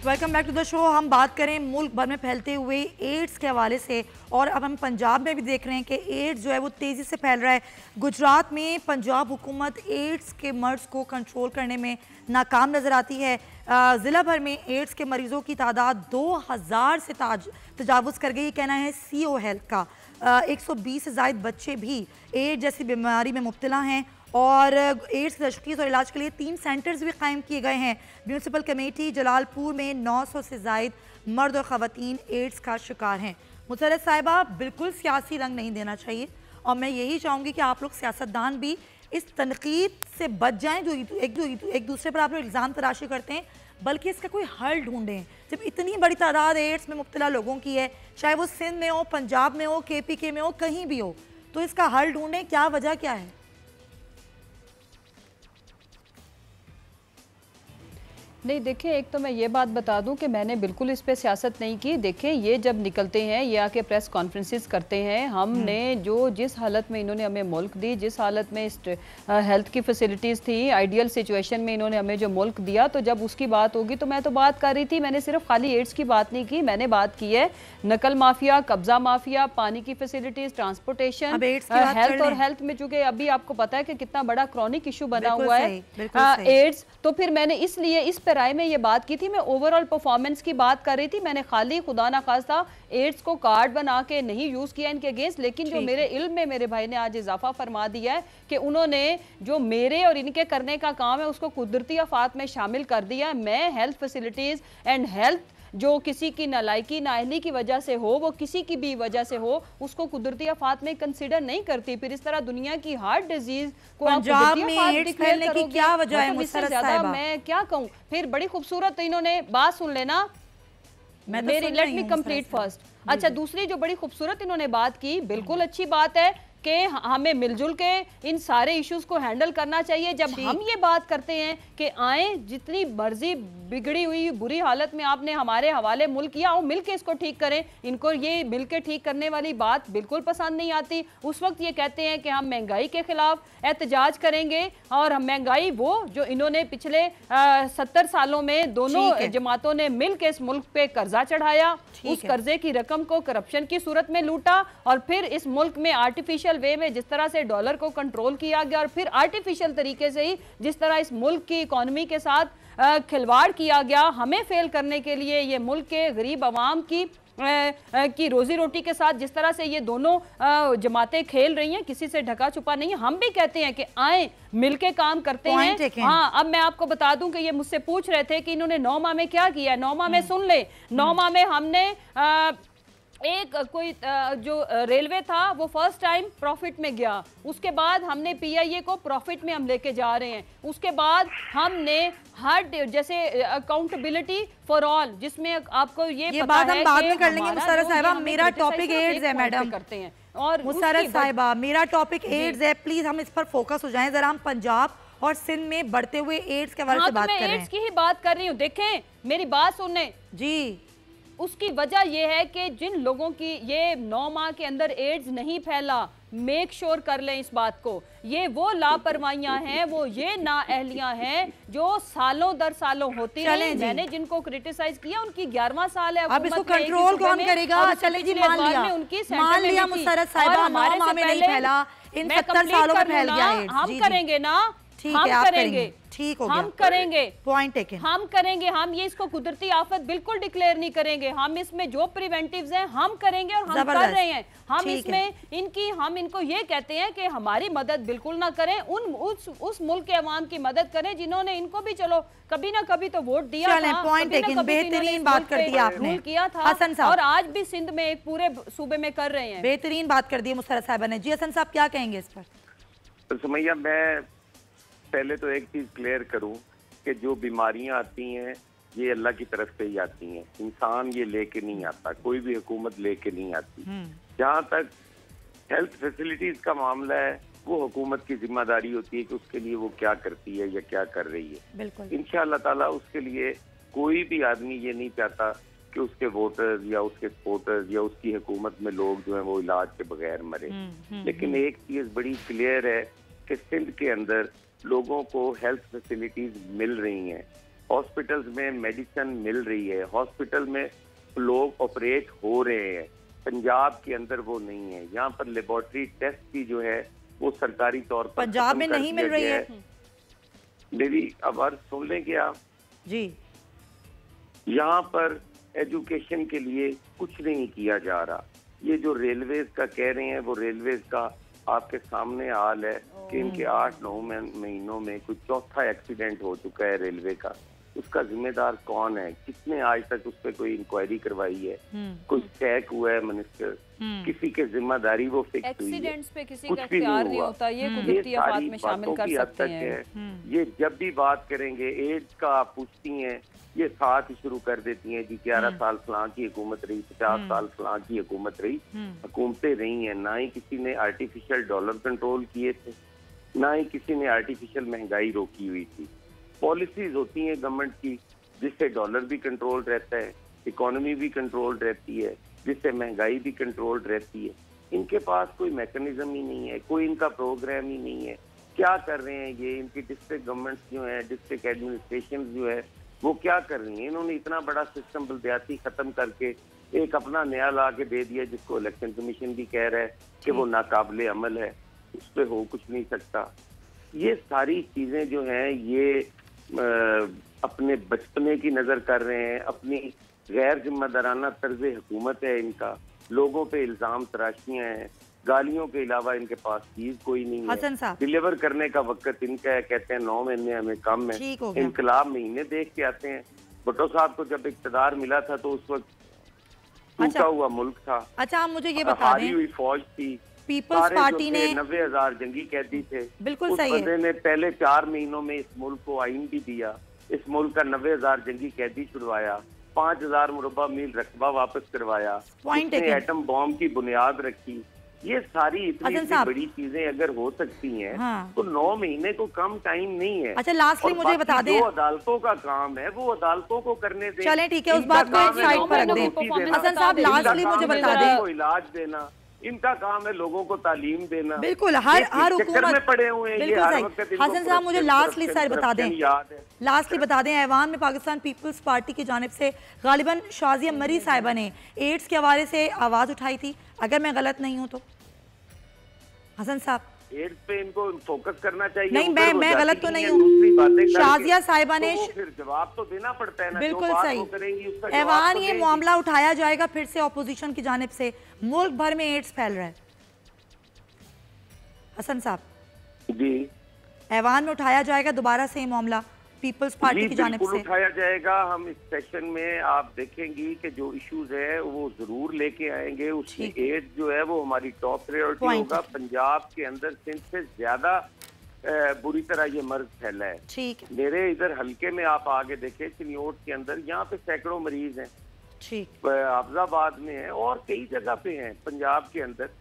Welcome back to the show. हम बात करें मुल्क भर में फैलते हुए एड्स के हवाले से, और अब हम पंजाब में भी देख रहे हैं कि एड्स जो है वो तेज़ी से फैल रहा है। गुजरात में पंजाब हुकूमत एड्स के मर्ज को कंट्रोल करने में नाकाम नज़र आती है। ज़िला भर में एड्स के मरीज़ों की तादाद 2000 से तजावुज़ कर गई, ये कहना है CO हेल्थ का। 120 से ज़ायद बच्चे भी एड्स जैसी बीमारी में मुब्तला हैं और एड्स की तशख़ीस और इलाज के लिए 3 सेंटर्स भी कायम किए गए हैं। म्यूनसिपल कमेटी जलालपुर में 900 से ज़ायद मर्द और ख़वातीन एड्स का शिकार हैं। मुसर्रत साहिबा, बिल्कुल सियासी रंग नहीं देना चाहिए, और मैं यही चाहूँगी कि आप लोग सियासतदान भी इस तनकीद से बच जाएँ जो एक दूसरे पर आप लोग इल्ज़ाम तराशी करते हैं, बल्कि इसका कोई हल ढूंढें। जब इतनी बड़ी तादाद एड्स में मुब्तला लोगों की है, चाहे वो सिंध में हो, पंजाब में हो, KPK में हो, कहीं भी हो, तो इसका हल ढूंढें। क्या वजह क्या है? नहीं, देखिए, एक तो मैं ये बात बता दूं कि मैंने बिल्कुल इस पे सियासत नहीं की। देखें, ये जब निकलते हैं, ये आके प्रेस कॉन्फ्रेंसेस करते हैं, हमने जिस हालत में इन्होंने हमें मुल्क दी, जिस हालत में हेल्थ की फैसिलिटीज़ थी, आइडियल सिचुएशन में इन्होंने हमें जो मुल्क दिया, तो जब उसकी बात होगी तो मैं तो बात कर रही थी। मैंने सिर्फ खाली एड्स की बात नहीं की, मैंने बात की है नकल माफिया, कब्जा माफिया, पानी की फैसिलिटीज़, ट्रांसपोर्टेशन, हेल्थ। और हेल्थ में चूँकि अभी आपको पता है कि कितना बड़ा क्रॉनिक इशू बना हुआ है एड्स, तो फिर मैंने इसलिए इस राय में ये बात की थी। मैं ओवरऑल परफॉर्मेंस की बात कर रही थी। मैंने खाली खुदा ना खास्ता एड्स को कार्ड बना के नहीं यूज किया इनके अगेंस्ट, लेकिन जो मेरे इल्म में मेरे भाई ने आज इजाफा फरमा दिया है कि उन्होंने जो मेरे और इनके करने का काम है उसको कुदरती आफात में शामिल कर दिया। मैं हेल्थ फैसिलिटीज एंड हेल्थ जो किसी की नालायकी नाअहली की वजह से हो, वो किसी की भी वजह से हो, उसको कुदरती आफात में कंसीडर नहीं करती। फिर इस तरह दुनिया की हार्ट डिजीज को पंजाब में एड्स फैलने की क्या वजह है? मुसर्रत साहिबा, मैं क्या कहूँ। फिर बड़ी खूबसूरत इन्होंने बात सुन लेना मेरी, लेट मी कंप्लीट फर्स्ट। अच्छा, दूसरी जो बड़ी खूबसूरत इन्होंने बात की, बिल्कुल अच्छी बात है कि हमें मिलजुल के इन सारे इश्यूज को हैंडल करना चाहिए। जब हम ये बात करते हैं कि आए, जितनी मर्जी बिगड़ी हुई बुरी हालत में आपने हमारे हवाले मुल्क किया, आओ मिलके इसको ठीक करें। इनको ये मिलके ठीक करने वाली बात बिल्कुल पसंद नहीं आती। उस वक्त ये कहते हैं कि हम महंगाई के खिलाफ एहतजाज करेंगे, और हम महंगाई वो जो इन्होंने पिछले 70 सालों में दोनों जमातों ने मिलकर इस मुल्क पे कर्जा चढ़ाया, उस कर्जे की रकम को करप्शन की सूरत में लूटा, और फिर इस मुल्क में आर्टिफिशियल वे में जिस तरह से डॉलर को कंट्रोल किया गया, और फिर आर्टिफिशियल तरीके से ही जिस तरह इस मुल्क की इकोनॉमी के साथ खिलवाड़ किया गया, हमें फेल करने के लिए ये मुल्क के गरीब आवाम की की रोजी रोटी के साथ जिस तरह से ये दोनों जमातें खेल रही हैं, किसी से ढका छुपा नहीं है। हम भी कहते हैं कि आए मिलके काम करते हैं। हाँ, अब मैं आपको बता दूं कि ये मुझसे पूछ रहे थे कि इन्होंने 9 माह में क्या किया है। 9 माह में सुन ले, 9 माह में हमने एक कोई जो रेलवे था वो फर्स्ट टाइम प्रॉफिट में गया, उसके बाद हमने पीआईए को प्रॉफिट में हम लेके जा रहे हैं, उसके बाद हमने हर जैसे अकाउंटेबिलिटी फॉर ऑल, जिसमें आपको ये पता बात है हम बाद में कर लेंगे। मुसर्रत साहिबा, मेरा टॉपिक एड्स है मैडम, करते हैं। और मुसर्रत साहिबा, मेरा टॉपिक एड्स है, प्लीज हम इस पर फोकस हो जाएं। जरा हम पंजाब और सिंध में बढ़ते हुए एड्स के बारे में बात कर रहे हैं। एड्स की ही बात कर रही हूँ। देखें मेरी बात सुनने जी, उसकी वजह यह है कि जिन लोगों की ये 9 माह के अंदर एड्स नहीं फैला, मेक श्योर कर लें इस बात को। ये वो लापरवाहियां हैं, वो ये नाअहलियां हैं जो सालों दर सालों होती रही। मैंने जिनको क्रिटिसाइज किया उनकी 11वां साल है। अब इसको कंट्रोल कौन करेगा? चले जी, मान लिया मुसर्रत साहिबा, 9 माह में नहीं फैला, इन 70 सालों में फैल गया एड्स। हम करेंगे ना, हम करेंगे, ठीक हो गया, हम करेंगे, पॉइंट टेकन, हम करेंगे। हम ये इसको कुदरती आफत बिल्कुल डिक्लेयर नहीं करेंगे। हम इसमें जो प्रिवेंटिव्स हैं हम करेंगे और हम कर रहे हैं। हम इसमें हम इनको ये कहते हैं कि हमारी मदद बिल्कुल ना करें, उस मुल्क के अवाम की मदद करें जिन्होंने इनको भी चलो कभी ना कभी तो वोट दिया था। पॉइंट टेकन, बेहतरीन बात कर दी आपने, किया था हसन साहब, और आज भी सिंध में एक पूरे सूबे में कर रहे हैं। बेहतरीन बात कर दी मुसर्रत साहिबा ने। जी हसन साहब, क्या कहेंगे इस पर? सुमैया, मैं पहले तो एक चीज क्लियर करूं कि जो बीमारियां आती हैं ये अल्लाह की तरफ से ही आती हैं, इंसान ये लेके नहीं आता, कोई भी हुकूमत लेके नहीं आती। जहां तक हेल्थ फैसिलिटीज का मामला है वो हुकूमत की जिम्मेदारी होती है कि उसके लिए वो क्या करती है या क्या कर रही है। इंशाअल्लाह ताला उसके लिए कोई भी आदमी ये नहीं चाहता कि उसके वोटर्स या उसके सपोर्टर्स या उसकी हुकूमत में लोग जो है वो इलाज के बगैर मरे। लेकिन एक चीज बड़ी क्लियर है कि सिंध के अंदर लोगों को हेल्थ फैसिलिटीज मिल रही हैं, हॉस्पिटल्स में मेडिसिन मिल रही है, हॉस्पिटल में लोग ऑपरेट हो रहे हैं। पंजाब के अंदर वो नहीं है। यहाँ पर लेबोरेटरी टेस्ट भी जो है वो सरकारी तौर पर पंजाब में नहीं मिल रही है। मेरी आवाज सुन लें क्या आप जी? यहाँ पर एजुकेशन के लिए कुछ नहीं किया जा रहा। ये जो रेलवेज का कह रहे हैं वो रेलवेज का आपके सामने हाल है कि इनके 8-9 महीनों में कुछ चौथा एक्सीडेंट हो चुका है रेलवे का। उसका जिम्मेदार कौन है? किसने आज तक उस पर कोई इंक्वायरी करवाई है? कुछ चेक हुआ है मिनिस्टर? किसी के जिम्मेदारी वो फिक्स हुई है? एक्सीडेंट्स पे किसी का इख्तियार नहीं होता। ये कुदरती आफत में शामिल कर सकते हैं। ये जब भी बात करेंगे एड्स का आप पूछती हैं, ये साथ ही शुरू कर देती हैं जी 11 साल फलां की हुकूमत रही, 50 साल फलां की हुकूमत रही। हुकूमतें रही हैं, ना ही किसी ने आर्टिफिशियल डॉलर कंट्रोल किए थे, ना ही किसी ने आर्टिफिशियल महंगाई रोकी हुई थी। पॉलिसीज होती हैं गवर्नमेंट की जिससे डॉलर भी कंट्रोल रहता है, इकोनॉमी भी कंट्रोल रहती है, जिससे महंगाई भी कंट्रोल रहती है। इनके पास कोई मैकेनिज्म ही नहीं है, कोई इनका प्रोग्राम ही नहीं है। क्या कर रहे हैं ये? इनकी डिस्ट्रिक्ट गवर्नमेंट जो है, डिस्ट्रिक्ट एडमिनिस्ट्रेशन जो है वो क्या कर रही है? इन्होंने इतना बड़ा सिस्टम बलदियाती खत्म करके एक अपना नया ला के दे दिया जिसको इलेक्शन कमीशन भी कह रहा है कि वो नाकाबिले अमल है, उस पर हो कुछ नहीं सकता। ये सारी चीजें जो हैं ये अपने बचपने की नजर कर रहे हैं, अपनी गैर जिम्मेदाराना तर्ज हुकूमत है इनका, लोगों पे इल्जाम तराशियां हैं, गालियों के अलावा इनके पास चीज कोई नहीं है। डिलीवर करने का वक्त इनका है, कहते हैं 9 महीने हमें कम है, इनकलाब महीने देख के आते हैं। भुट्टो साहब को जब इक़्तिदार मिला था तो उस वक्त टूटा हुआ मुल्क था। अच्छा, आप मुझे ये बता दें, हारी हुई फौज थी, पीपल्स पार्टी ने 90,000 जंगी कैदी थे। बिल्कुल सही है। ने पहले 4 महीनों में इस मुल्क को आइन भी दिया, इस मुल्क का 90,000 जंगी कैदी छुड़वाया, 5,000 मुरब्बा मील रकबा वापस करवाया, एटम बॉम्ब की बुनियाद रखी। ये सारी इतनी बड़ी चीजें अगर हो सकती हैं तो 9 महीने को कम टाइम नहीं है। अच्छा, लास्टली मुझे बता दें, जो अदालतों का काम है वो अदालतों को करने दें। चलें, ठीक है, उस बात को एक साइड पर रख दें। हसन साहब, लास्टली मुझे बता दें, इलाज देना इनका काम है, लोगों को तालीम देना। बिल्कुल, हर हुकूमत में पड़े हुए हैं। हसन साहब, मुझे लास्टली सर बता दें, लास्टली बता दें, ऐवान में पाकिस्तान पीपल्स पार्टी की जानिब से गालिबन शाजिया मरी साहिबा ने एड्स के हवाले से आवाज़ उठाई थी, अगर मैं गलत नहीं हूँ तो। हसन साहब, एड्स पे इनको फोकस करना चाहिए। नहीं, मैं गलत तो नहीं हूँ। दूसरी बातें शाजिया साहिबा ने तो फिर जवाब तो देना पड़ता है ना, बिल्कुल सही करेंगी उसका ऐवान ये मामला उठाया जाएगा फिर से ऑपोजिशन की जानिब से, मुल्क भर में एड्स फैल रहा है। हसन साहब जी, ऐवान में उठाया जाएगा दोबारा से ये मामला पीपल्स पार्टी की जानिब से? उठाया जाएगा। हम इस सेशन में आप देखेंगी कि जो इश्यूज है वो जरूर लेके आएंगे। उसमें एड्स जो है वो हमारी टॉप प्रायोरिटी होगा। पंजाब के अंदर सिंध से ज्यादा बुरी तरह ये मर्ज फैला है। ठीक है। मेरे इधर हल्के में आप आगे देखें, चिन्योट के अंदर यहाँ पे सैकड़ों मरीज हैं। ठीक। हाफिजाबाद में है और कई जगह पे हैं पंजाब के अंदर।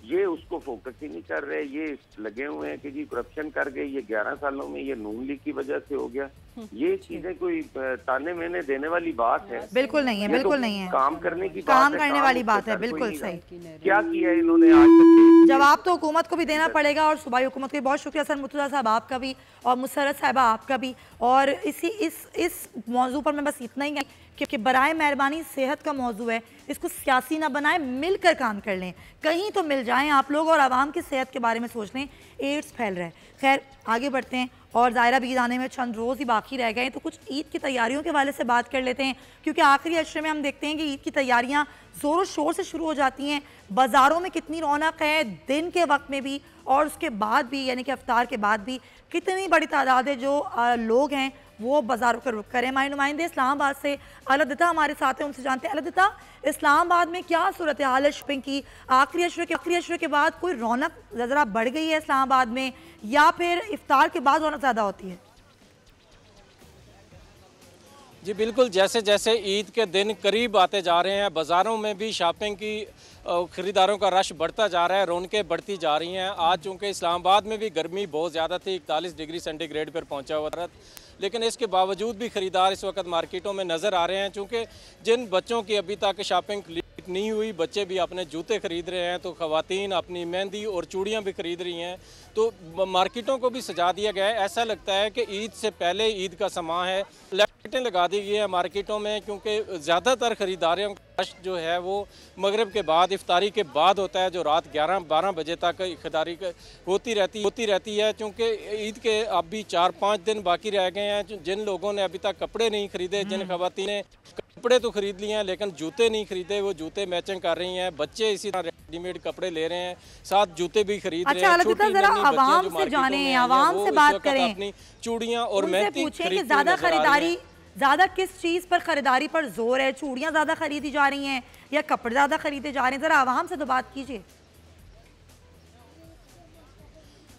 ये उसको फोकस ही नहीं कर रहे। ये लगे हुए हैं कि जी करप्शन कर गए, ये 11 सालों में ये नून लीग की वजह से हो गया। ये चीजें कोई ताने मैंने देने वाली बात है? बिल्कुल नहीं है, बिल्कुल नहीं है। काम करने की काम करने वाली बात है, बिल्कुल सही। क्या किया है इन्होंने आज तक? जवाब तो हुकूमत को भी देना पड़ेगा और सूबाई हुकूमत को भी। बहुत शुक्रिया सर मुर्तज़ा साहब आपका भी और मुसर्रत साहिबा आपका भी। और इस मौजू पर मैं बस इतना ही कि बराए मेहरबानी सेहत का मौजू है, इसको सियासी ना बनाएं, मिलकर काम कर लें। कहीं तो मिल जाएं आप लोग और आवाम की सेहत के बारे में सोच लें। एड्स फैल रहा है। खैर आगे बढ़ते हैं और ज़ाहिरा भी ईद आने में चंद रोज़ ही बाकी रह गए, तो कुछ ईद की तैयारियों के हवाले से बात कर लेते हैं, क्योंकि आखिरी अशरे में हम देखते हैं कि ईद की तैयारियां ज़ोरों शोर से शुरू हो जाती हैं। बाज़ारों में कितनी रौनक है दिन के वक्त में भी और उसके बाद भी, यानी कि अफ्तार के बाद भी कितनी बड़ी तादाद है जो लोग हैं वो बाज़ारों का रुख करें। हमारे नुमाइंदे इस्लामाबाद से अलदता हमारे साथ हैं, उनसे जानते हैं। अलदता, इस्लामाबाद में क्या सूरत हाल है शॉपिंग की? आखिरी अशरे के बाद कोई रौनक ज़रा बढ़ गई है इस्लामाबाद में या फिर इफ्तार के बाद रौनक ज़्यादा होती है? जी बिल्कुल, जैसे जैसे ईद के दिन करीब आते जा रहे हैं बाज़ारों में भी शॉपिंग की ख़रीदारों का रश बढ़ता जा रहा है, रौनकें बढ़ती जा रही हैं। आज चूँकि इस्लामाबाद में भी गर्मी बहुत ज़्यादा थी, 41 डिग्री सेंटीग्रेड पर पहुँचा हुआ था, लेकिन इसके बावजूद भी ख़रीदार इस वक्त मार्केटों में नज़र आ रहे हैं। चूँकि जिन बच्चों की अभी तक शॉपिंग नहीं हुई, बच्चे भी अपने जूते ख़रीद रहे हैं, तो ख़वातीन अपनी मेहंदी और चूड़ियाँ भी ख़रीद रही हैं, तो मार्केटों को भी सजा दिया गया है। ऐसा लगता है कि ईद से पहले ईद का समा है। लाइटें लगा दी गई है मार्केटों में, क्योंकि ज़्यादातर ख़रीदारियों का रश जो है वो मगरिब के बाद, इफ्तारी के बाद होता है, जो रात 11-12 बजे तक खरीदारी होती रहती है। चूँकि ईद के अब भी 4-5 दिन बाकी रह गए हैं। जिन लोगों ने अभी तक कपड़े नहीं खरीदे, जिन ख़वातीन ने कपड़े तो खरीद लिए हैं लेकिन जूते नहीं खरीदे, वो जूते मैचिंग कर रही हैं। बच्चे इसी तरह रेडीमेड कपड़े ले रहे हैं, साथ जूते भी खरीद रहे हैं। आवाम से जाने, आवाम से बात करें, अपनी चूड़ियाँ और मेहंदी खरीद ज़्यादा किस चीज़ पर खरीदारी पर जोर है? चूड़ियाँ ज़्यादा खरीदी जा रही हैं या कपड़े ज़्यादा खरीदे जा रहे हैं? ज़रा आवाम से तो बात कीजिए।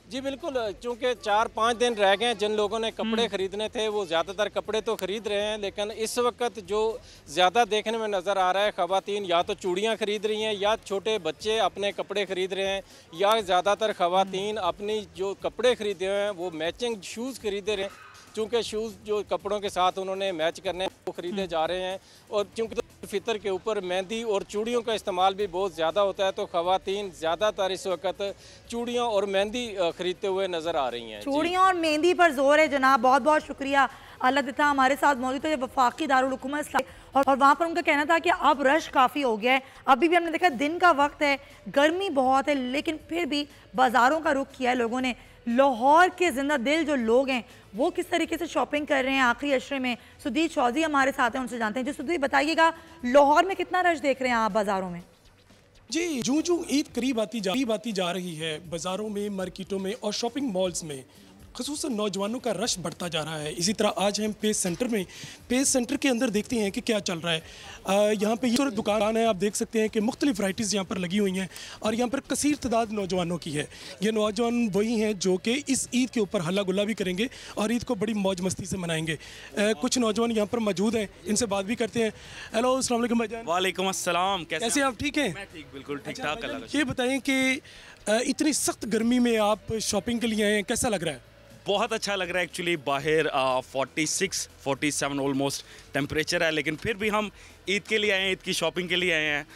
जी बिल्कुल, चूँकि 4-5 दिन रह गए हैं, जिन लोगों ने कपड़े ख़रीदने थे वो ज़्यादातर कपड़े तो ख़रीद रहे हैं, लेकिन इस वक्त जो ज़्यादा देखने में नज़र आ रहा है, ख़वातीन या तो चूड़ियाँ ख़रीद रही हैं या छोटे बच्चे अपने कपड़े ख़रीद रहे हैं, या ज़्यादातर ख़वातीन अपनी जो कपड़े ख़रीदे हुए हैं वो मैचिंग शूज़ ख़रीदे रहे हैं। चूँकि शूज़ जो कपड़ों के साथ उन्होंने मैच करने वो ख़रीदे जा रहे हैं। और चूँकि फितर के ऊपर मेहंदी और चूड़ियों का इस्तेमाल भी बहुत ज़्यादा होता है, तो ख़वातीन ज़्यादातर इस वक्त चूड़ियाँ और मेहंदी ख़रीदते हुए नज़र आ रही हैं। चूड़ियाँ और मेहंदी पर जोर है जनाब। बहुत बहुत शुक्रिया। अलदता हमारे साथ मौजूद है वफाकी दारुल हुकूमत, और वहाँ पर उनका कहना था कि अब रश काफ़ी हो गया है। अभी भी हमने देखा दिन का वक्त है, गर्मी बहुत है, लेकिन फिर भी बाज़ारों का रुख किया है लोगों ने। लाहौर के जिंदा दिल जो लोग हैं वो किस तरीके से शॉपिंग कर रहे हैं आखिरी अशरे में? सुदीप चौधरी हमारे साथ हैं, उनसे जानते हैं। जो सुदीप बताइएगा, लाहौर में कितना रश देख रहे हैं आप बाज़ारों में? जी, जूं ईद करीब आती जा रही है, बाज़ारों में, मार्केटों में और शॉपिंग मॉल्स में ख़ुसूसन नौजवानों का रश बढ़ता जा रहा है। इसी तरह आज हम पेस सेंटर में, पेस सेंटर के अंदर देखते हैं कि क्या चल रहा है। यहाँ पे ये दुकान है, आप देख सकते हैं कि मुख्तलिफ वैराइटीज़ यहाँ पर लगी हुई हैं और यहाँ पर कसीर तादाद नौजवानों की है। ये नौजवान वही हैं जो कि इस ईद के ऊपर हल्ला गुल्ला भी करेंगे और ईद को बड़ी मौज मस्ती से मनाएंगे। कुछ नौजवान यहाँ पर मौजूद हैं, इनसे बात भी करते हैं। हेलो, अस्सलाम वालेकुम भाईजान। वालेकुम अस्सलाम, कैसे आप? ठीक हैं? मैं ठीक, बिल्कुल ठीक ठाक। ये बताएं कि इतनी सख्त गर्मी में आप शॉपिंग के लिए आए हैं, कैसा लग रहा है? बहुत अच्छा लग रहा है एक्चुअली। बाहर 46-47 ऑलमोस्ट टेम्परेचर है, लेकिन फिर भी हम ईद के लिए आए हैं, ईद की शॉपिंग के लिए आए हैं।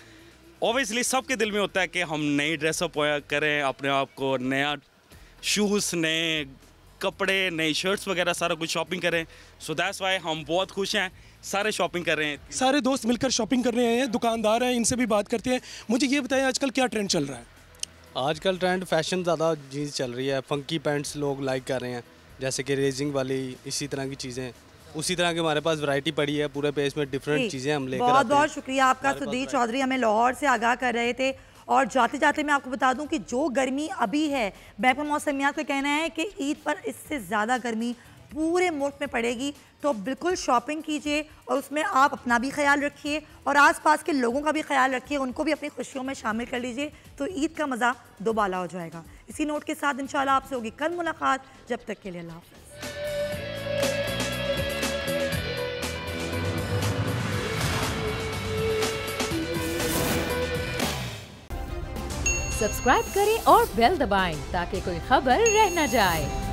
ऑब्वियसली सबके दिल में होता है कि हम नई ड्रेसअप करें, अपने आप को नया शूज़, नए कपड़े, नई शर्ट्स वगैरह सारा कुछ शॉपिंग करें। सो दैट्स वाई हम बहुत खुश हैं, सारे शॉपिंग कर रहे हैं। सारे दोस्त मिलकर शॉपिंग कर रहे हैं, दुकानदार हैं, इनसे भी बात करते हैं। मुझे ये बताएं आजकल क्या ट्रेंड चल रहा है? आजकल ट्रेंड फैशन ज़्यादा जीन्स चल रही है, फंकी पैंट्स लोग लाइक कर रहे हैं, जैसे कि रेजिंग वाली, इसी तरह की चीज़ें। उसी तरह की हमारे पास वैरायटी पड़ी है, पूरे पेज में डिफरेंट चीज़ें हम लेकर आते हैं। बहुत बहुत शुक्रिया आपका सुधीर चौधरी, हमें लाहौर से आगाह कर रहे थे। और जाते जाते मैं आपको बता दूं कि जो गर्मी अभी है, महकमा मौसमियात का कहना है कि ईद पर इससे ज़्यादा गर्मी पूरे मुल्क में पड़ेगी। तो बिल्कुल शॉपिंग कीजिए और उसमें आप अपना भी ख्याल रखिए और आसपास के लोगों का भी ख्याल रखिए, उनको भी अपनी खुशियों में शामिल कर लीजिए, तो ईद का मज़ा दोबाला हो जाएगा। इसी नोट के साथ इंशाल्लाह आपसे होगी कल मुलाकात। जब तक के लिए अल्लाह हाफ़िज़। सब्सक्राइब करें और बेल दबाएं ताकि कोई खबर रह न जाए।